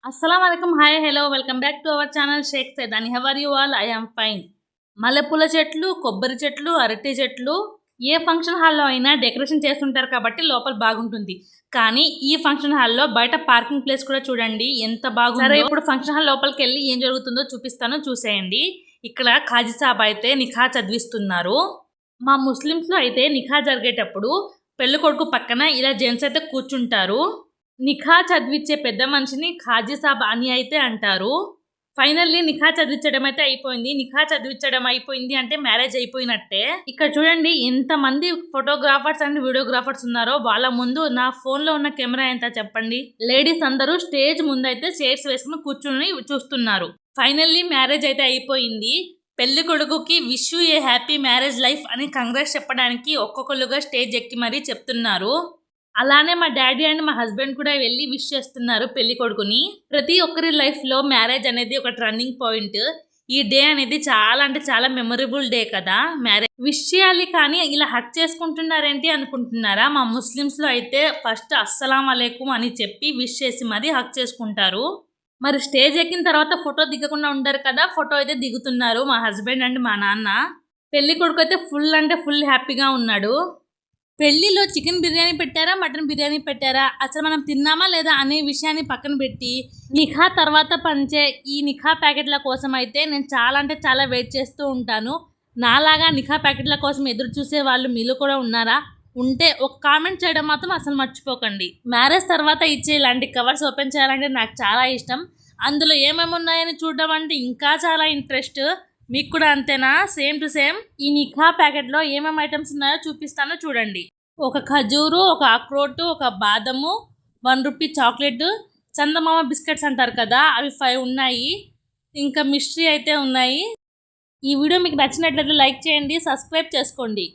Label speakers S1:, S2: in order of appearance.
S1: అస్సలాముఅలైకుం. Hi, hello, welcome back to our channel Shaik Saidani. How are you all? I am fine. మల్లెపూల చెట్లు, కొబ్బరి చెట్లు, అరటి చెట్లు ఏ ఫంక్షన్ హాల్లో అయినా డెకరేషన్ చేస్తుంటారు కాబట్టి లోపల బాగుంటుంది. కానీ ఈ ఫంక్షన్ హాల్లో బయట పార్కింగ్ ప్లేస్ కూడా చూడండి ఎంత బాగుందో. సరే, ఇప్పుడు ఫంక్షన్ హాల్ లోపలికి వెళ్ళి ఏం జరుగుతుందో చూపిస్తాను, చూసేయండి. ఇక్కడ ఖాజీ సాబ్ అయితే నిఖా చదివిస్తున్నారు. మా ముస్లిమ్స్లో అయితే నిఖా జరిగేటప్పుడు పెళ్లి కొడుకు పక్కన ఇలా జెంట్స్ అయితే కూర్చుంటారు. నిఖా చదివించే పెద్ద మనిషిని ఖాజీ సాబ్ అని అయితే అంటారు. ఫైనల్లీ నిఖా చదివించడం అయితే అయిపోయింది. నిఖా చదివించడం అయిపోయింది అంటే మ్యారేజ్ అయిపోయినట్టే. ఇక్కడ చూడండి ఎంతమంది ఫోటోగ్రాఫర్స్ అండ్ వీడియోగ్రాఫర్స్ ఉన్నారో. వాళ్ళ ముందు నా ఫోన్లో ఉన్న కెమెరా ఎంత చెప్పండి. లేడీస్ అందరూ స్టేజ్ ముందు అయితే చైర్స్ వేసుకుని కూర్చుని చూస్తున్నారు. ఫైనల్లీ మ్యారేజ్ అయితే అయిపోయింది. పెళ్లి కొడుకుకి wish you A happy marriage life అని కంగ్రాట్స్ చెప్పడానికి ఒక్కొక్కరుగా స్టేజ్ ఎక్కి మరీ చెప్తున్నారు. అలానే మా డాడీ అండ్ మా హస్బెండ్ కూడా వెళ్ళి విష్ చేస్తున్నారు పెళ్లి కొడుకుని. ప్రతి ఒక్కరి లైఫ్లో మ్యారేజ్ అనేది ఒక టర్నింగ్ పాయింట్. ఈ డే అనేది చాలా అంటే చాలా మెమొరబుల్ డే కదా. మ్యారేజ్ విష్ చేయాలి కానీ ఇలా హక్ చేసుకుంటున్నారేంటి అనుకుంటున్నారా? మా ముస్లిమ్స్లో అయితే ఫస్ట్ అస్సలాం అలైకుం అని చెప్పి విష్ చేసి మరీ హక్ చేసుకుంటారు. మరి స్టేజ్ ఎక్కిన తర్వాత ఫోటో దిగకుండా ఉండరు కదా. ఫోటో అయితే దిగుతున్నారు మా హస్బెండ్ అండ్ మా నాన్న. పెళ్లి కొడుకు అయితే ఫుల్ అంటే ఫుల్ హ్యాపీగా ఉన్నాడు. పెళ్లిలో చికెన్ బిర్యానీ పెట్టారా, మటన్ బిర్యానీ పెట్టారా, అసలు మనం తిన్నామా లేదా అనే విషయాన్ని పక్కన పెట్టి నిఖా తర్వాత పంచే ఈ నిఖా ప్యాకెట్ల కోసం అయితే నేను చాలా అంటే చాలా వెయిట్ చేస్తూ ఉంటాను. నాలాగా నిఖా ప్యాకెట్ల కోసం ఎదురు చూసే వాళ్ళు మీలో కూడా ఉన్నారా? ఉంటే ఒక కామెంట్ చేయడం మాత్రం అసలు మర్చిపోకండి. మ్యారేజ్ తర్వాత ఇచ్చే ఇలాంటి కవర్స్ ఓపెన్ చేయాలంటే నాకు చాలా ఇష్టం. అందులో ఏమేమి ఉన్నాయని చూడడం అంటే ఇంకా చాలా ఇంట్రెస్ట్. మీకు కూడా అంతేనా? Same to same. ఈ నిఖా ప్యాకెట్లో ఏమేమి ఐటమ్స్ ఉన్నాయో చూపిస్తాను చూడండి. ఒక ఖజూరు, ఒక అక్రోటు, ఒక బాదము, 1 రూపీ చాక్లెట్, చందమామ బిస్కెట్స్ అంటారు కదా, అవి 5 ఉన్నాయి. ఇంకా మిస్ట్రీ అయితే ఉన్నాయి. ఈ వీడియో మీకు నచ్చినట్లయితే లైక్ చేయండి, సబ్స్క్రైబ్ చేసుకోండి.